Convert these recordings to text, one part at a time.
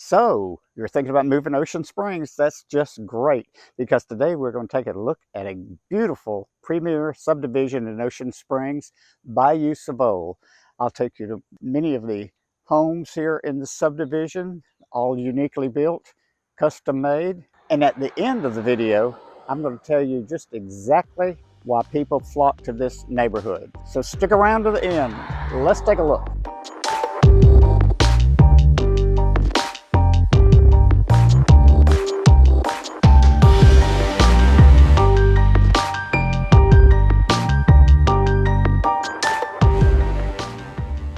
So, you're thinking about moving to Ocean Springs? That's just great because today we're going to take a look at a beautiful premier subdivision in Ocean Springs, Bayou Sauvolle. I'll take you to many of the homes here in the subdivision, all uniquely built, custom made. And at the end of the video, I'm going to tell you just exactly why people flock to this neighborhood. So stick around to the end. Let's take a look.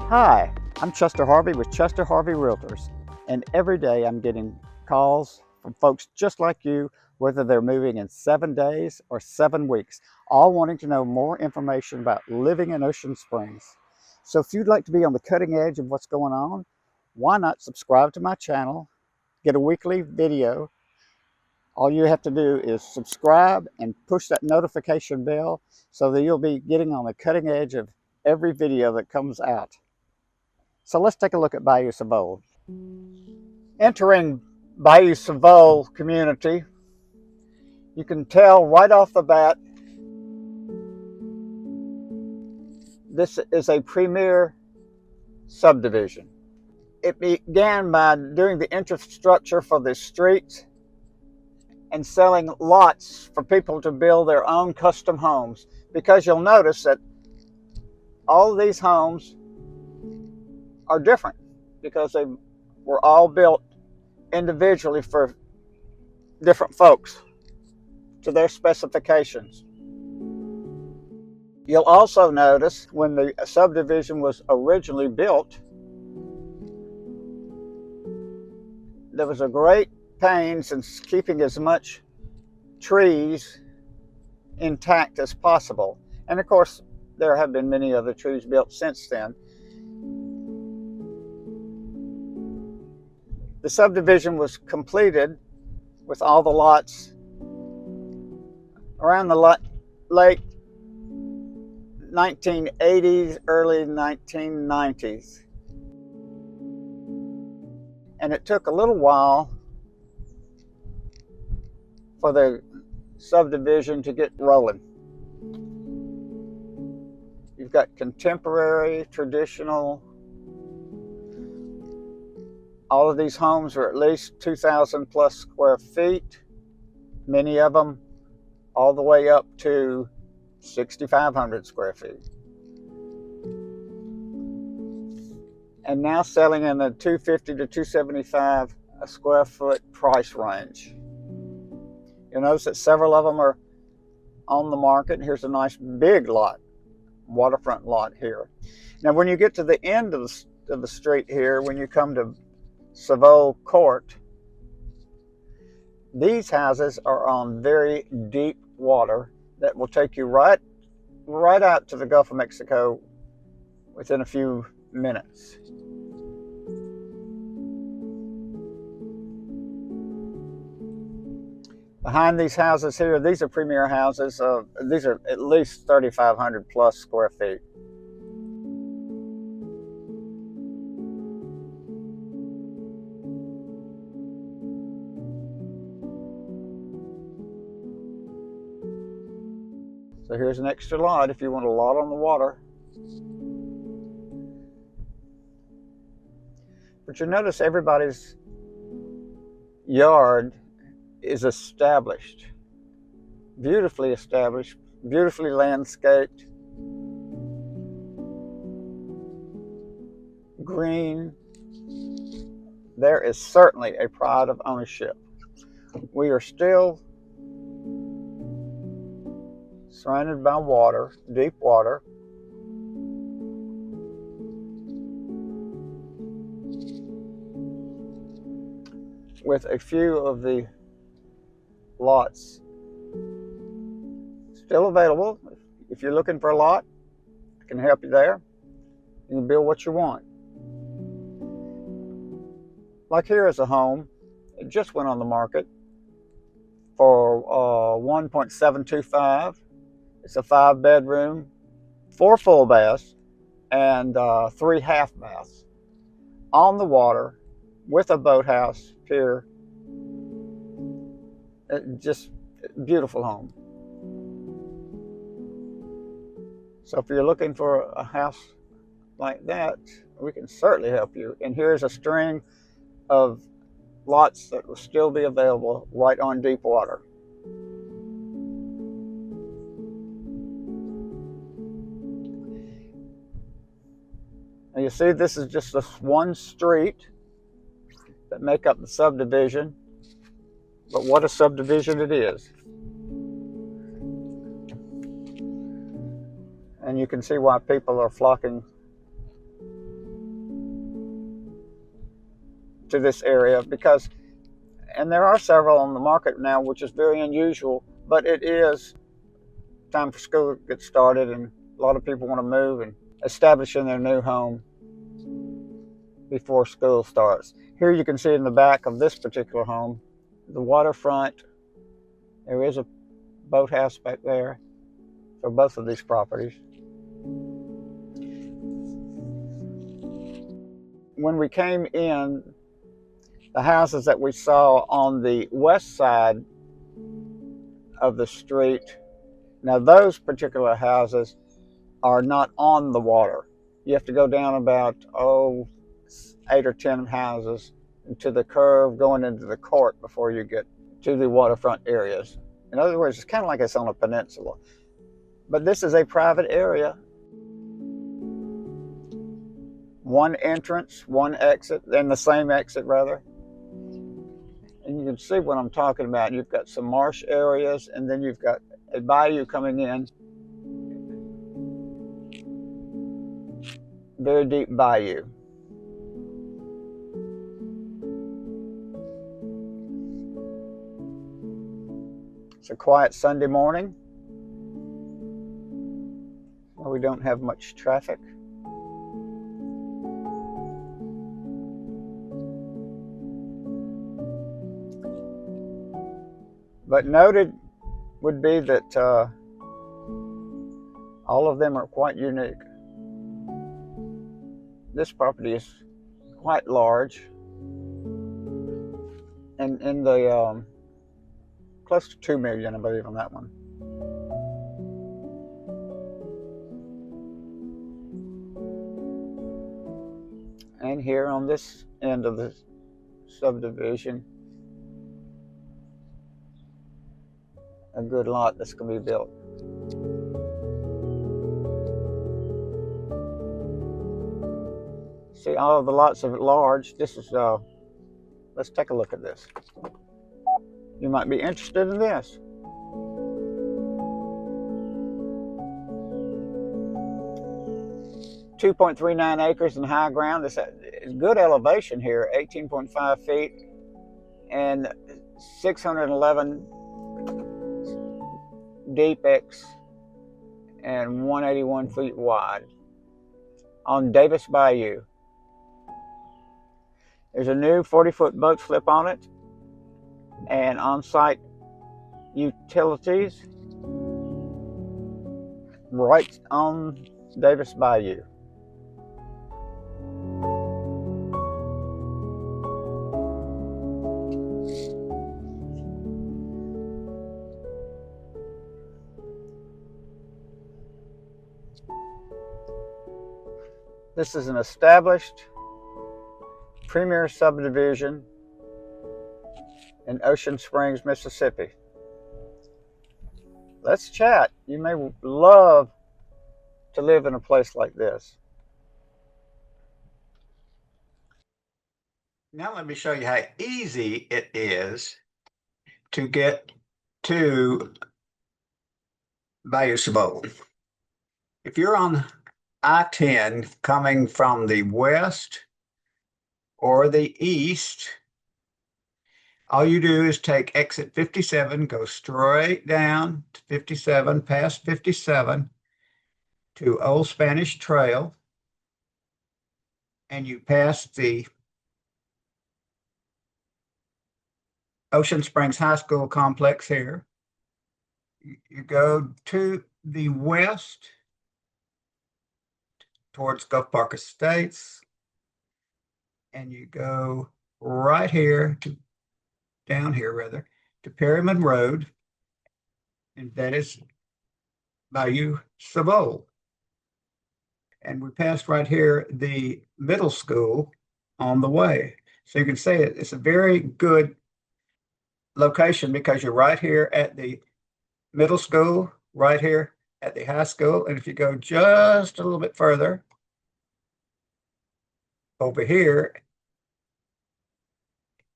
Hi, I'm Chester Harvey with Chester Harvey Realtors, and every day I'm getting calls from folks just like you, whether they're moving in 7 days or 7 weeks, all wanting to know more information about living in Ocean Springs. So if you'd like to be on the cutting edge of what's going on, why not subscribe to my channel, get a weekly video. All you have to do is subscribe and push that notification bell so that you'll be getting on the cutting edge of every video that comes out. So let's take a look at Bayou Sauvolle. Entering Bayou Sauvolle community, you can tell right off the bat, this is a premier subdivision. It began by doing the infrastructure for the streets and selling lots for people to build their own custom homes, because you'll notice that all of these homes are different because they were all built individually for different folks to their specifications. You'll also notice when the subdivision was originally built, there was a great pains in keeping as much trees intact as possible. And of course, there have been many other trees built since then. The subdivision was completed with all the lots around the late 1980s, early 1990s. And it took a little while for the subdivision to get rolling. You've got contemporary, traditional. All of these homes are at least 2,000 plus square feet, many of them all the way up to 6,500 square feet. And now selling in the 250 to 275 a square foot price range. You'll notice that several of them are on the market. Here's a nice big lot, waterfront lot here. Now when you get to the end of the street here, when you come to Sauvolle Court, these houses are on very deep water that will take you right out to the Gulf of Mexico within a few minutes. Behind these houses here, these are premier houses. These are at least 3,500 plus square feet. So here's an extra lot if you want a lot on the water. But you notice everybody's yard is established, beautifully landscaped, green. There is certainly a pride of ownership. We are still surrounded by water, deep water. With a few of the lots still available. If you're looking for a lot, I can help you there. You can build what you want. Like here is a home. It just went on the market for $1.725. It's a 5-bedroom, 4 full baths, and 3 half baths on the water, with a boathouse pier. Just beautiful home. So if you're looking for a house like that, we can certainly help you. And here's a string of lots that will still be available right on deep water. And you see, this is just this one street that make up the subdivision. But what a subdivision it is. And you can see why people are flocking to this area, because, and there are several on the market now, which is very unusual, but it is time for school to get started, and a lot of people want to move and establish in their new home before school starts. Here you can see in the back of this particular home, the waterfront. There is a boathouse back there for both of these properties. When we came in, the houses that we saw on the west side of the street, now those particular houses are not on the water. You have to go down about 8 or 10 houses to the curve going into the court before you get to the waterfront areas. In other words, it's kind of like it's on a peninsula. But this is a private area. One entrance, one exit, and the same exit rather. And you can see what I'm talking about. You've got some marsh areas, and then you've got a bayou coming in. Very deep bayou. It's a quiet Sunday morning where we don't have much traffic. But noted would be that all of them are quite unique. This property is quite large, and in the close to 2 million, I believe, on that one. And here on this end of the subdivision, a good lot that's going to be built. See, all of the lots are large. This is, let's take a look at this. You might be interested in this. .39 acres in high ground. This is good elevation here, 18.5 feet and 611 deep X and 181 feet wide on Davis Bayou. There's a new 40-foot boat slip on it and on-site utilities right on Davis Bayou. This is an established premier subdivision in Ocean Springs, Mississippi. Let's chat. You may love to live in a place like this. Now let me show you how easy it is to get to Bayou Sauvolle. If you're on I-10 coming from the west or the east, all you do is take exit 57, go straight down to 57, past 57 to Old Spanish Trail, and you pass the Ocean Springs High School complex here. You go to the west towards Gulf Park Estates, and you go right here to down here rather to Perryman Road, and that is Bayou Sauvolle. And we passed right here the middle school on the way. So you can see it's a very good location because you're right here at the middle school, right here at the high school. And if you go just a little bit further over here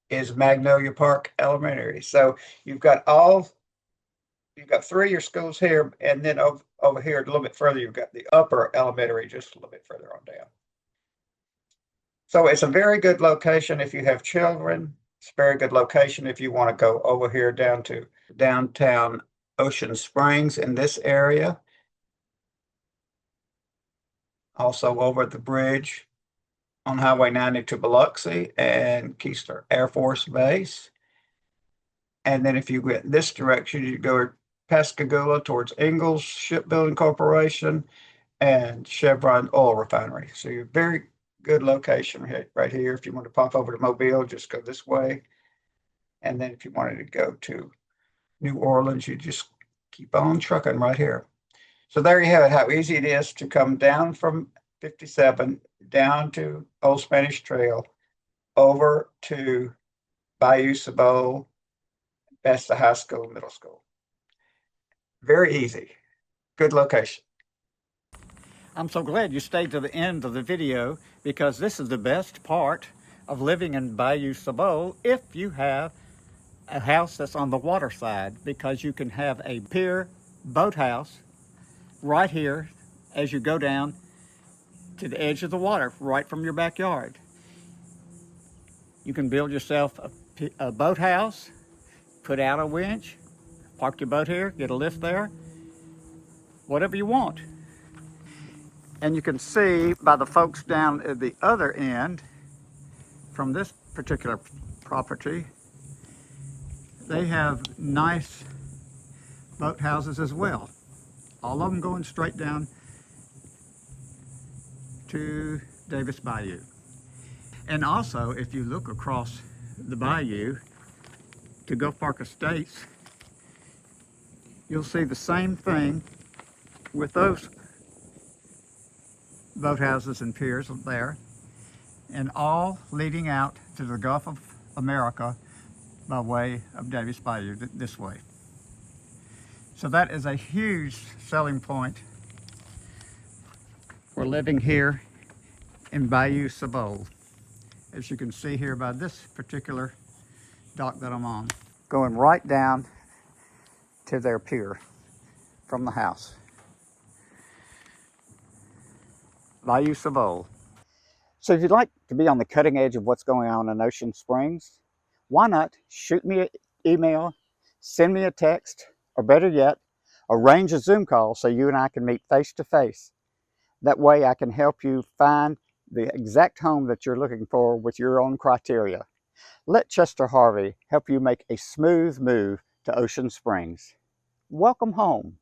is Magnolia Park Elementary. So you've got three of your schools here, and then over here a little bit further, you've got the upper elementary just a little bit further on down. So it's a very good location if you have children. It's a very good location if you want to go over here down to downtown Ocean Springs in this area. Also over the bridge on Highway 90 to Biloxi and Keesler Air Force Base. And then if you get this direction, you go Pascagoula towards Ingalls Shipbuilding Corporation and Chevron Oil Refinery. So you're very good location right here. If you want to pop over to Mobile, just go this way. And then if you wanted to go to New Orleans, you just keep on trucking right here. So there you have it, how easy it is to come down from 57 down to Old Spanish Trail over to Bayou Sauvolle, past the high school, middle school. Very easy. Good location. I'm so glad you stayed to the end of the video because this is the best part of living in Bayou Sauvolle if you have a house that's on the water side, because you can have a pier boathouse right here as you go down to the edge of the water right from your backyard. You can build yourself a boathouse, put out a winch, park your boat here, get a lift there, whatever you want. And you can see by the folks down at the other end from this particular property, they have nice boat houses as well. All of them going straight down to Davis Bayou. And also, if you look across the bayou to Gulf Park Estates, you'll see the same thing with those boathouses and piers there, and all leading out to the Gulf of America by way of Davis Bayou this way. So that is a huge selling point for living here in Bayou Sauvolle, as you can see here by this particular dock that I'm on. Going right down to their pier from the house. Bayou Sauvolle. So if you'd like to be on the cutting edge of what's going on in Ocean Springs, why not shoot me an email, send me a text, or better yet, arrange a Zoom call so you and I can meet face to face. That way I can help you find the exact home that you're looking for with your own criteria. Let Chester Harvey help you make a smooth move to Ocean Springs. Welcome home.